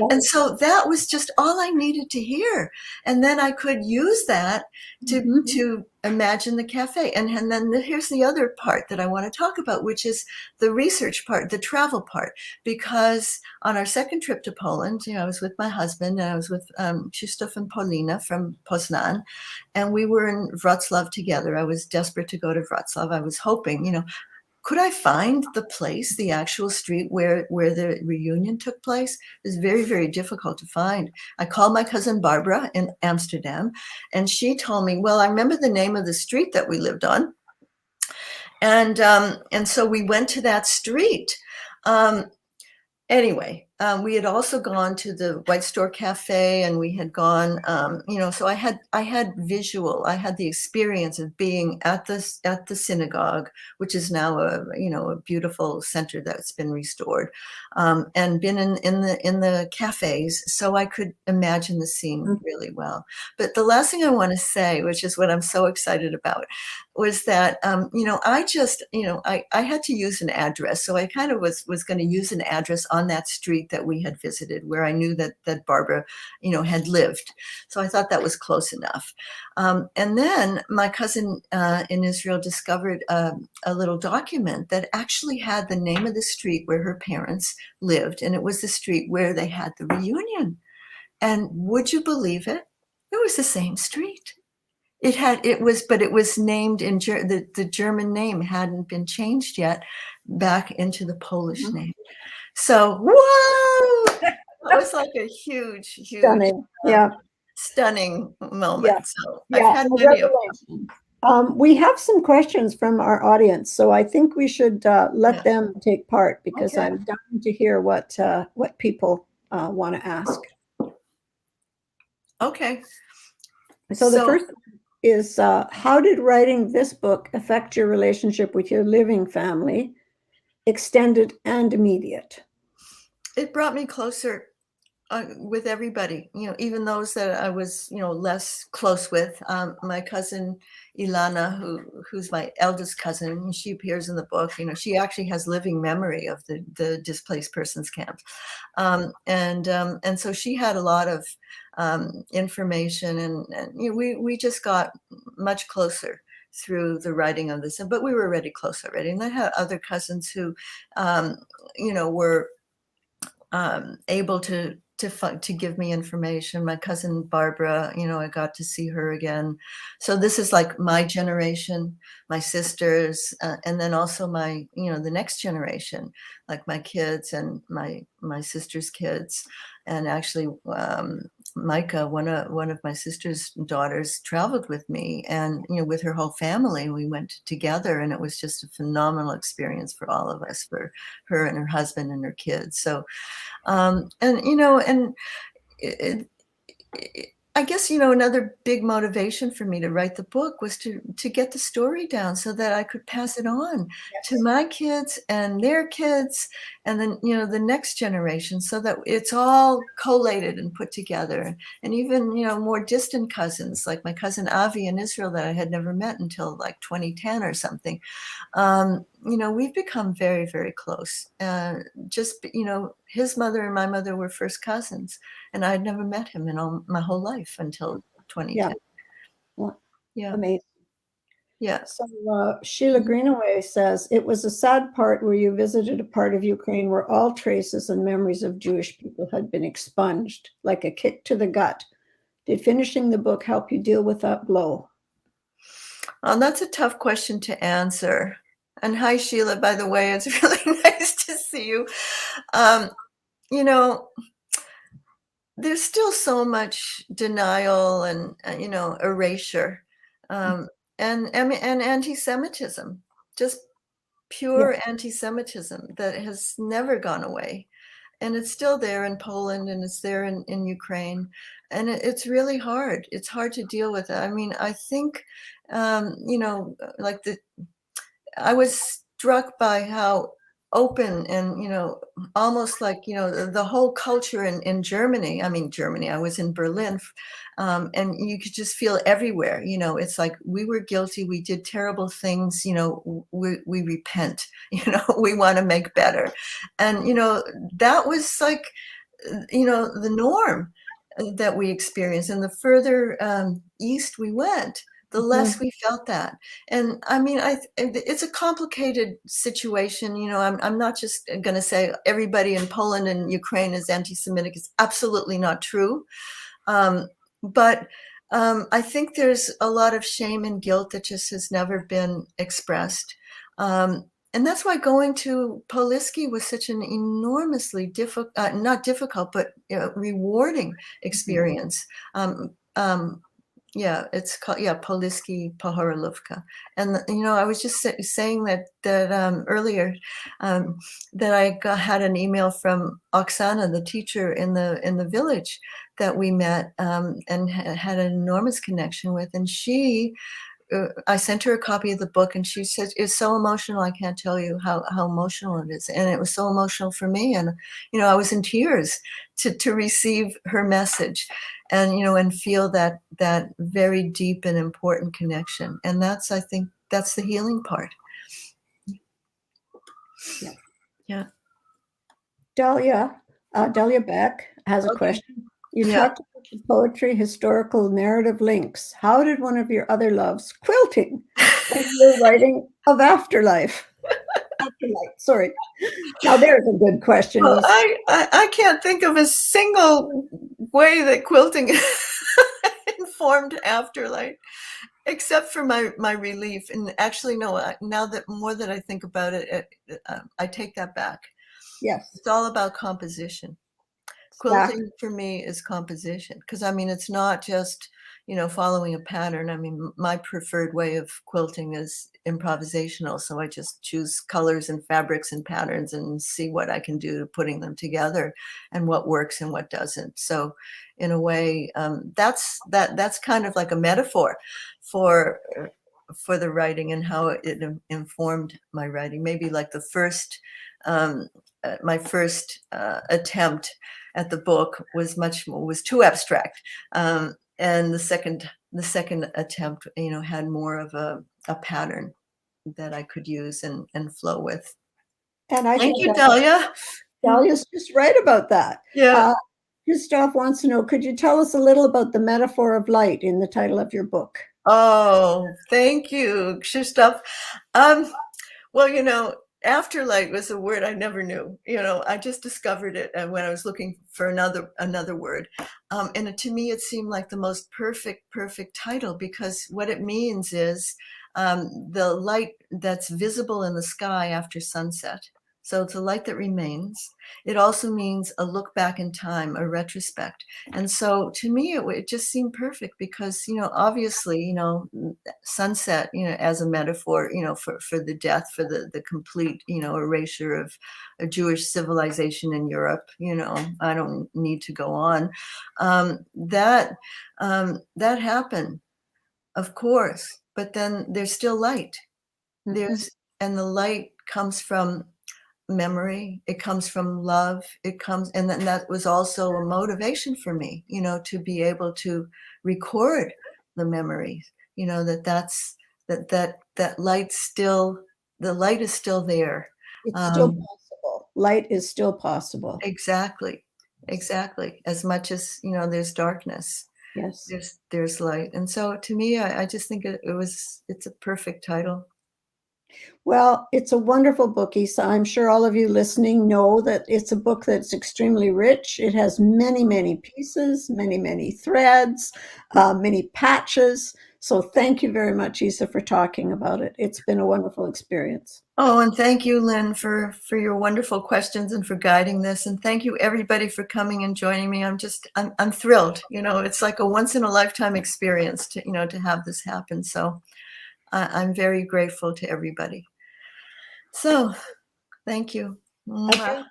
And so that was just all I needed to hear. And then I could use that to imagine the cafe. And then here's the other part that I want to talk about, which is the research part, the travel part. Because on our second trip to Poland, I was with my husband, and I was with Krzysztof and Paulina from Poznan, and we were in Wrocław together. I was desperate to go to Wrocław. I was hoping, could I find the place, the actual street where the reunion took place? It was very, very difficult to find. I called my cousin Barbara in Amsterdam, and she told me, well, I remember the name of the street that we lived on. And so we went to that street. Anyway, we had also gone to the White Store Cafe, and we had gone, so I had the experience of being at the synagogue, which is now a beautiful center that's been restored, and been in the cafes, so I could imagine the scene really well. But the last thing I want to say, which is what I'm so excited about, was that I had to use an address, so I kind of was going to use an address on that street that we had visited, where I knew that Barbara, had lived. So I thought that was close enough. And then my cousin in Israel discovered a little document that actually had the name of the street where her parents lived, and it was the street where they had the reunion. And would you believe it? It was the same street. It was named in the German name hadn't been changed yet back into the Polish name. So, whoa! It was like a huge, Stunning. stunning moment. Yeah. So I've had many of them. We have some questions from our audience, so I think we should let them take part, because I'm dying to hear what people want to ask. Okay. So the first is, how did writing this book affect your relationship with your living family, extended and immediate? It brought me closer with everybody, even those that I was, less close with. My cousin Ilana, who's my eldest cousin, she appears in the book. She actually has living memory of the displaced persons camp, and so she had a lot of information, and we just got much closer through the writing of this. But we were already close already, and I had other cousins who, were able to give me information. My cousin Barbara, I got to see her again. So this is like my generation, my sisters, and then also my, the next generation, like my kids and my sister's kids. And actually, Micah, one of my sister's daughters, traveled with me, and with her whole family. We went together, and it was just a phenomenal experience for all of us, for her and her husband and her kids. So, I guess, another big motivation for me to write the book was to get the story down so that I could pass it on to my kids and their kids, and then, the next generation, so that it's all collated and put together. And even, more distant cousins, like my cousin Avi in Israel, that I had never met until like 2010 or something. We've become very, very close. His mother and my mother were first cousins, and I had never met him in my whole life until 2010. Yeah. Amazing. Yeah. So Sheila Greenaway says, it was a sad part where you visited a part of Ukraine where all traces and memories of Jewish people had been expunged, like a kick to the gut. Did finishing the book help you deal with that blow? That's a tough question to answer. And hi, Sheila, by the way, it's really nice to see you. Um, you know, there's still so much denial and, erasure, um, and anti-Semitism, just Yeah. pure anti-Semitism that has never gone away. And it's still there in Poland and it's there in Ukraine. And it's really hard. It's hard to deal with it. I mean, I think, like I was struck by how open and, almost like, the whole culture in Germany. I mean, Germany, I was in Berlin, and you could just feel everywhere, it's like we were guilty. We did terrible things, we repent, we want to make better. And, that was like, the norm that we experienced. And the further east we went, the less we felt that. And I mean, it's a complicated situation. I'm not just going to say everybody in Poland and Ukraine is anti-Semitic. It's absolutely not true. But I think there's a lot of shame and guilt that just has never been expressed. And that's why going to Poliski was such an enormously not difficult, but rewarding experience. Yeah, it's called, Poliski Pohorolówka. And, I was just saying that earlier, that I had an email from Oksana, the teacher in the village that we met, and had an enormous connection with. And I sent her a copy of the book, and she said, it's so emotional. I can't tell you how emotional it is. And it was so emotional for me. And, I was in tears to receive her message and, and feel that very deep and important connection. And I think that's the healing part. Yeah. Yeah. Delia Beck has a question. You talked about the poetry, historical narrative links. How did one of your other loves, quilting, into your writing of Afterlife? Afterlight, sorry. Now there's a good question. Well, I can't think of a single way that quilting informed Afterlight, except for my relief. And actually, no, now that more that I think about it, I take that back. Yes. It's all about composition. Quilting for me is composition, because I mean, it's not just, following a pattern. I mean, my preferred way of quilting is improvisational. So I just choose colors and fabrics and patterns and see what I can do to putting them together and what works and what doesn't. So in a way, that's kind of like a metaphor for the writing and how it informed my writing. Maybe like my first attempt at the book was too abstract, and the second attempt, had more of a pattern that I could use and flow with. And I Thank you, Delia. Delia's just right about that. Yeah. Christoph wants to know, could you tell us a little about the metaphor of light in the title of your book? Oh, thank you, Christoph. Well, Afterlight was a word I never knew. I just discovered it when I was looking for another word. And to me, it seemed like the most perfect title, because what it means is the light that's visible in the sky after sunset. So it's a light that remains. It also means a look back in time, a retrospect. And so to me, it just seemed perfect because, obviously, sunset, as a metaphor, for the death, for the complete, erasure of a Jewish civilization in Europe. I don't need to go on. That happened, of course, but then there's still light. And the light comes from memory, it comes from love, and then that was also a motivation for me, to be able to record the memories, that light still, the light is still there. It's still possible. Light is still possible. Exactly. As much as, there's darkness. Yes. There's light. And so to me, I just think it's a perfect title. Well, it's a wonderful book, Isa. I'm sure all of you listening know that it's a book that's extremely rich. It has many, many pieces, many, many threads, many patches. So thank you very much, Isa, for talking about it. It's been a wonderful experience. Oh, and thank you, Lynn, for your wonderful questions and for guiding this. And thank you, everybody, for coming and joining me. I'm thrilled. You know, it's like a once in a lifetime experience to, to have this happen. So I'm very grateful to everybody. So thank you. Okay.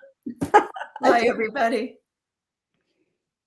Bye, everybody.